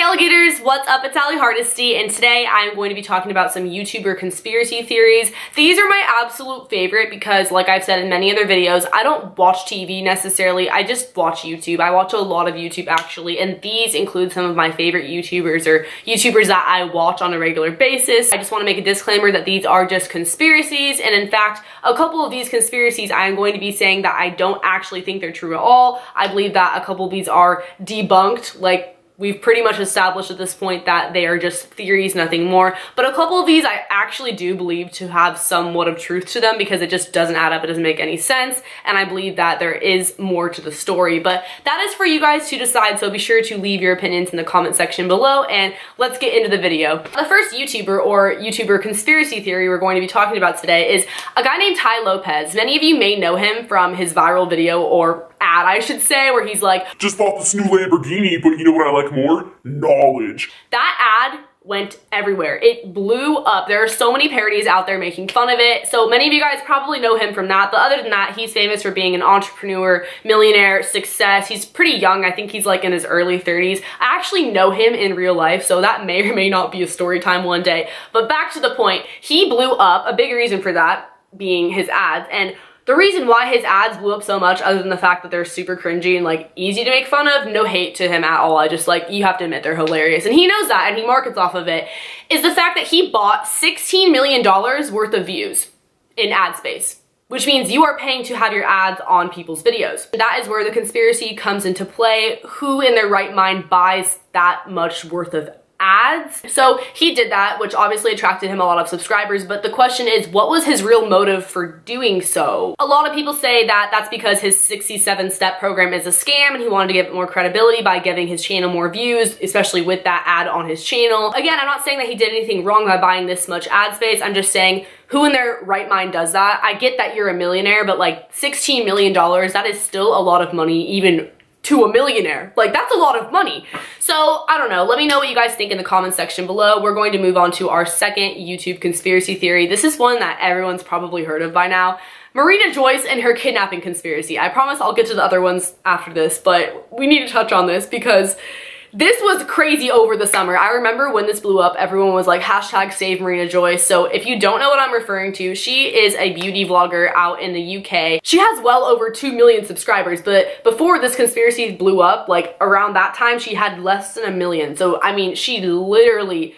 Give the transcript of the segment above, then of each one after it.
alligators, what's up? It's Allie Hardesty, and today I'm going to be talking about some YouTuber conspiracy theories. These are my absolute favorite because, like I've said in many other videos, I don't watch TV necessarily, I just watch YouTube. I watch a lot of YouTube actually, and these include some of my favorite YouTubers or YouTubers that I watch on a regular basis. I just want to make a disclaimer that these are just conspiracies, and in fact, a couple of these conspiracies I am going to be saying that I don't actually think they're true at all. I believe that a couple of these are debunked, like we've pretty much established at this point that they are just theories, nothing more. But a couple of these I actually do believe to have somewhat of truth to them because it just doesn't add up, it doesn't make any sense, and I believe that there is more to the story. But that is for you guys to decide, so be sure to leave your opinions in the comment section below, and let's get into the video. The first YouTuber or YouTuber conspiracy theory we're going to be talking about today is a guy named Tai Lopez. Many of you may know him from his viral video, or ad I should say, where he's like, just bought this new Lamborghini, but you know what I like more? Knowledge. That ad went everywhere. It blew up. There are so many parodies out there making fun of it. So many of you guys probably know him from that. But other than that, he's famous for being an entrepreneur, millionaire, success. He's pretty young. I think he's like in his early 30s. I actually know him in real life, so that may or may not be a story time one day. But back to the point, he blew up. A big reason for that being his ads. And the reason why his ads blew up so much, other than the fact that they're super cringy and like easy to make fun of, no hate to him at all, I just like, you have to admit they're hilarious, and he knows that and he markets off of it, is the fact that he bought $16 million worth of views in ad space, which means you are paying to have your ads on people's videos. That is where the conspiracy comes into play. Who in their right mind buys that much worth of ads? So he did that, which obviously attracted him a lot of subscribers, but the question is, what was his real motive for doing so? A lot of people say that that's because his 67-step program is a scam and he wanted to get more credibility by giving his channel more views, especially with that ad on his channel. Again, I'm not saying that he did anything wrong by buying this much ad space, I'm just saying who in their right mind does that? I get that you're a millionaire, but like $16 million, that is still a lot of money, even to a millionaire. Like, that's a lot of money. So I don't know, let me know what you guys think in the comment section below. We're going to move on to our second YouTube conspiracy theory. This is one that everyone's probably heard of by now. Marina Joyce and her kidnapping conspiracy. I promise I'll get to the other ones after this, but we need to touch on this because this was crazy over the summer. I remember when this blew up, everyone was like, hashtag save Marina Joyce. So if you don't know what I'm referring to, she is a beauty vlogger out in the UK. She has well over 2 million subscribers, but before this conspiracy blew up, like around that time, she had less than 1 million. So I mean, she literally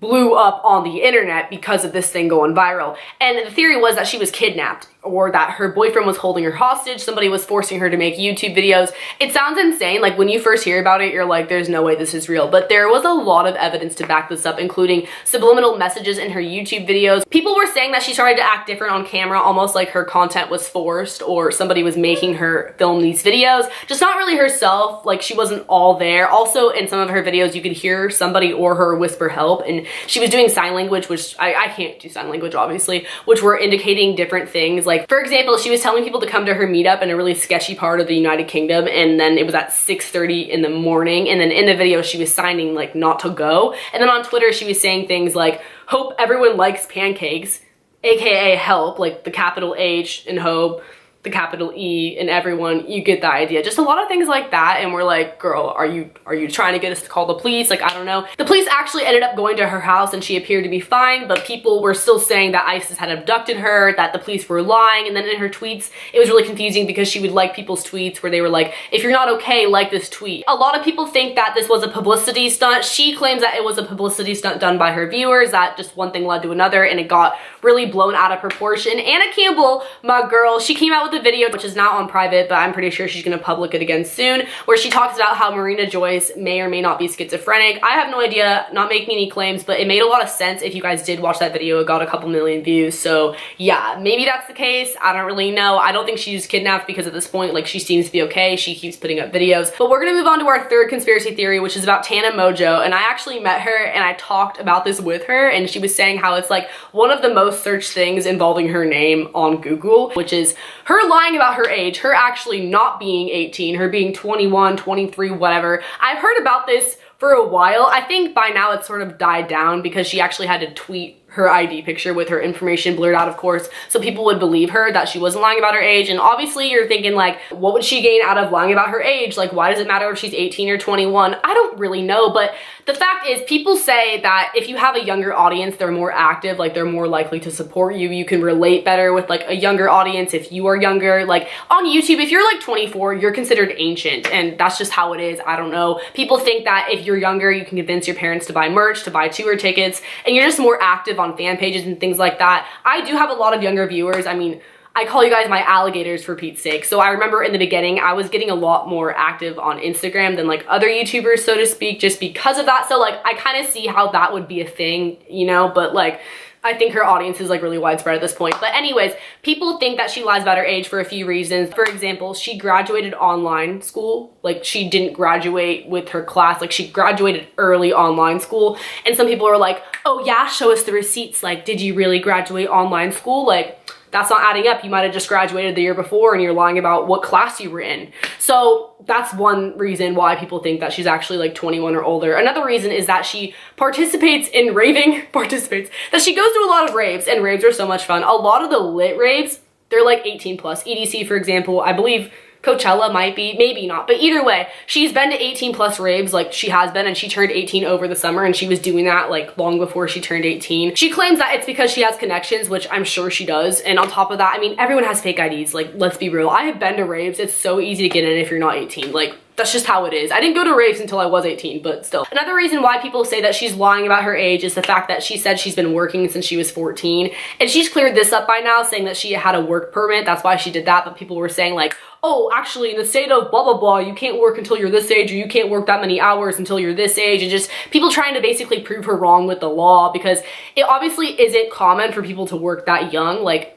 blew up on the internet because of this thing going viral. And the theory was that she was kidnapped, or that her boyfriend was holding her hostage, somebody was forcing her to make YouTube videos. It sounds insane, like when you first hear about it, you're like, there's no way this is real, but there was a lot of evidence to back this up, including subliminal messages in her YouTube videos. People were saying that she started to act different on camera, almost like her content was forced, or somebody was making her film these videos, just not really herself, like she wasn't all there. Also, in some of her videos, you could hear somebody or her whisper help, and she was doing sign language, which I can't do sign language, obviously, which were indicating different things. Like, for example, she was telling people to come to her meetup in a really sketchy part of the United Kingdom, and then it was at 6:30 in the morning, and then in the video she was signing like not to go, and then on Twitter she was saying things like, hope everyone likes pancakes, aka help, like the capital H in hope, the capital E in everyone, you get the idea. Just a lot of things like that, and we're like, girl, are you trying to get us to call the police? Like, I don't know. The police actually ended up going to her house and she appeared to be fine, but people were still saying that ISIS had abducted her, that the police were lying, and then in her tweets, it was really confusing because she would like people's tweets where they were like, if you're not okay, like this tweet. A lot of people think that this was a publicity stunt. She claims that it was a publicity stunt done by her viewers, that just one thing led to another, and it got really blown out of proportion. Anna Campbell, my girl, she came out with a video, which is now on private, but I'm pretty sure she's gonna public it again soon, where she talks about how Marina Joyce may or may not be schizophrenic. I have no idea, not making any claims, but it made a lot of sense. If you guys did watch that video, it got a couple million views, so yeah, maybe that's the case. I don't really know. I don't think she's kidnapped because at this point, like, she seems to be okay. She keeps putting up videos. But we're gonna move on to our third conspiracy theory, which is about Tana Mongeau, and I actually met her and I talked about this with her, and she was saying how it's like one of the most searched things involving her name on Google, which is her lying about her age, her actually not being 18, her being 21, 23, whatever. I've heard about this for a while. I think by now it's sort of died down because she actually had to tweet her ID picture with her information blurred out, of course, so people would believe her that she wasn't lying about her age. And obviously you're thinking like, what would she gain out of lying about her age? Like, why does it matter if she's 18 or 21? I don't really know, but the fact is, people say that if you have a younger audience, they're more active, like they're more likely to support you. You can relate better with like a younger audience if you are younger. Like on YouTube, if you're like 24, you're considered ancient, and that's just how it is. I don't know. People think that if you're younger, you can convince your parents to buy merch, to buy tour tickets, and you're just more active on fan pages and things like that. I do have a lot of younger viewers. I mean, I call you guys my alligators for Pete's sake. So I remember in the beginning, I was getting a lot more active on Instagram than like other YouTubers, so to speak, just because of that. So like, I kind of see how that would be a thing, you know, but like, I think her audience is like really widespread at this point. But anyways, people think that she lies about her age for a few reasons. For example, she graduated online school. Like she didn't graduate with her class. Like she graduated early online school. And some people are like, oh yeah, show us the receipts. Like, did you really graduate online school? Like, that's not adding up. You might have just graduated the year before and you're lying about what class you were in. So that's one reason why people think that she's actually like 21 or older. Another reason is that she participates in that she goes to a lot of raves, and raves are so much fun. A lot of the lit raves, they're like 18 plus. EDC, for example, I believe Coachella might be, maybe not, but either way, she's been to 18 plus raves, like she has been, and she turned 18 over the summer, and she was doing that like long before she turned 18. She claims that it's because she has connections, which I'm sure she does, and on top of that, I mean, everyone has fake IDs, like let's be real. I have been to raves. It's so easy to get in if you're not 18. Like, that's just how it is. I didn't go to raves until I was 18, but still. Another reason why people say that she's lying about her age is the fact that she said she's been working since she was 14. And she's cleared this up by now, saying that she had a work permit. That's why she did that. But people were saying like, oh, actually in the state of blah, blah, blah, you can't work until you're this age, or you can't work that many hours until you're this age. And just people trying to basically prove her wrong with the law, because it obviously isn't common for people to work that young. Like,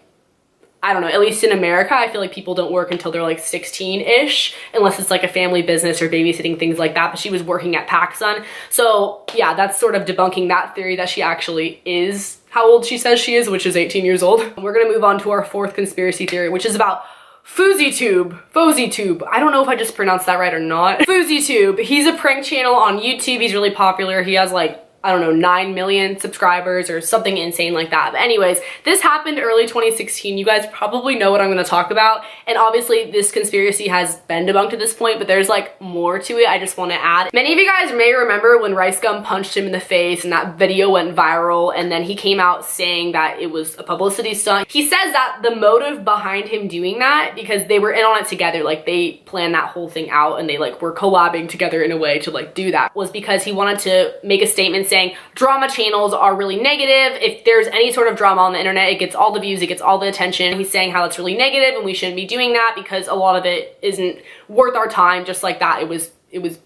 I don't know, at least in America, I feel like people don't work until they're like 16-ish, unless it's like a family business or babysitting, things like that. But she was working at PacSun. So yeah, that's sort of debunking that theory that she actually is how old she says she is, which is 18 years old. We're gonna move on to our fourth conspiracy theory, which is about FouseyTube. I don't know if I just pronounced that right or not. FouseyTube, he's a prank channel on YouTube. He's really popular. He has like, I don't know, 9 million subscribers or something insane like that. But anyways, this happened early 2016. You guys probably know what I'm going to talk about. And obviously this conspiracy has been debunked at this point, but there's like more to it I just want to add. Many of you guys may remember when RiceGum punched him in the face and that video went viral, and then he came out saying that it was a publicity stunt. He says that the motive behind him doing that, because they were in on it together, like they planned that whole thing out and they like were collabing together in a way to like do that, was because he wanted to make a statement saying drama channels are really negative. If there's any sort of drama on the internet, it gets all the views, it gets all the attention. He's saying how it's really negative and we shouldn't be doing that because a lot of it isn't worth our time. Just like that, it was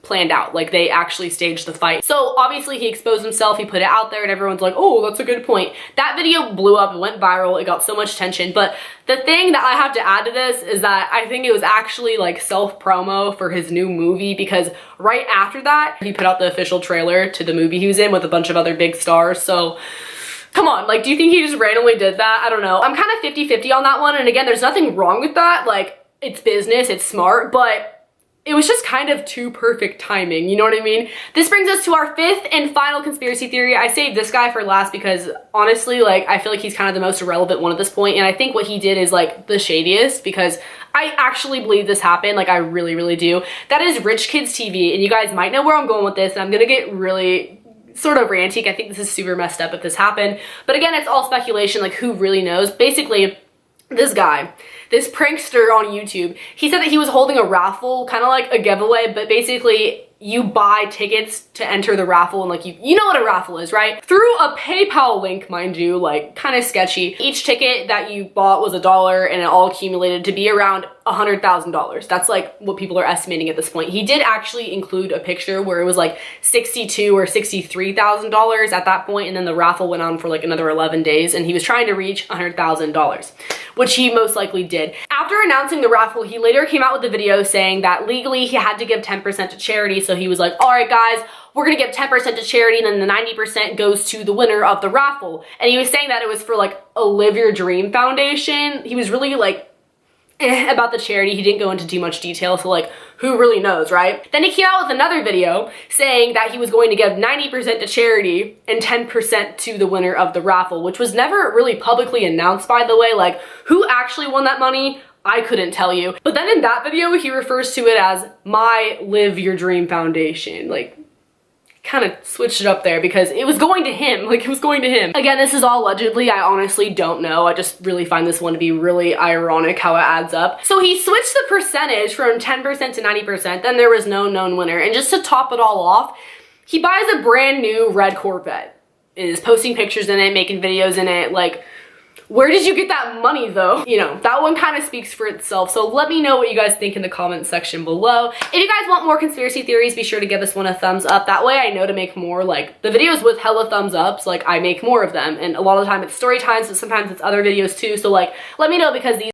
planned out. Like they actually staged the fight. So obviously he exposed himself, he put it out there, and everyone's like, oh, that's a good point. That video blew up, it went viral, it got so much attention. But the thing that I have to add to this is that I think it was actually like self-promo for his new movie, because right after that, he put out the official trailer to the movie he was in with a bunch of other big stars. So come on, like, do you think he just randomly did that? I don't know. I'm kind of 50-50 on that one. And again, there's nothing wrong with that. Like, it's business, it's smart, but it was just kind of too perfect timing, you know what I mean? This brings us to our fifth and final conspiracy theory. I saved this guy for last because honestly, like, I feel like he's kind of the most irrelevant one at this point, and I think what he did is like the shadiest, because I actually believe this happened. Like, I really, really do. That is Rich Kids TV, and you guys might know where I'm going with this, and I'm gonna get really sort of ranty. I think this is super messed up if this happened, but again, it's all speculation. Like, who really knows? Basically, this guy, this prankster on YouTube, he said that he was holding a raffle, kind of like a giveaway, but basically you buy tickets to enter the raffle, and like you know what a raffle is, right? Through a PayPal link, mind you, like kind of sketchy. Each ticket that you bought was $1, and it all accumulated to be around $100,000. That's like what people are estimating at this point. He did actually include a picture where it was like $62,000 or $63,000 at that point, and then the raffle went on for like another 11 days, and he was trying to reach $100,000, which he most likely did. After announcing the raffle, he later came out with a video saying that legally he had to give 10% to charity. So he was like, all right guys, we're gonna give 10% to charity, and then the 90% goes to the winner of the raffle. And he was saying that it was for like a Live Your Dream Foundation. He was really like about the charity. He didn't go into too much detail, so like who really knows, right? Then he came out with another video saying that he was going to give 90% to charity and 10% to the winner of the raffle, which was never really publicly announced, by the way. Like, who actually won that money? I couldn't tell you. But then in that video, he refers to it as my Live Your Dream Foundation. Like, kind of switched it up there because it was going to him. Like, it was going to him. Again, this is all allegedly. I honestly don't know. I just really find this one to be really ironic how it adds up. So he switched the percentage from 10% to 90%. Then there was no known winner. And just to top it all off, he buys a brand new red Corvette, is posting pictures in it, making videos in it. Like, where did you get that money though? You know, that one kind of speaks for itself. So let me know what you guys think in the comment section below. If you guys want more conspiracy theories, be sure to give this one a thumbs up. That way I know to make more. Like, the videos with hella thumbs ups, like, I make more of them. And a lot of the time it's story times, but sometimes it's other videos too. So like, let me know, because these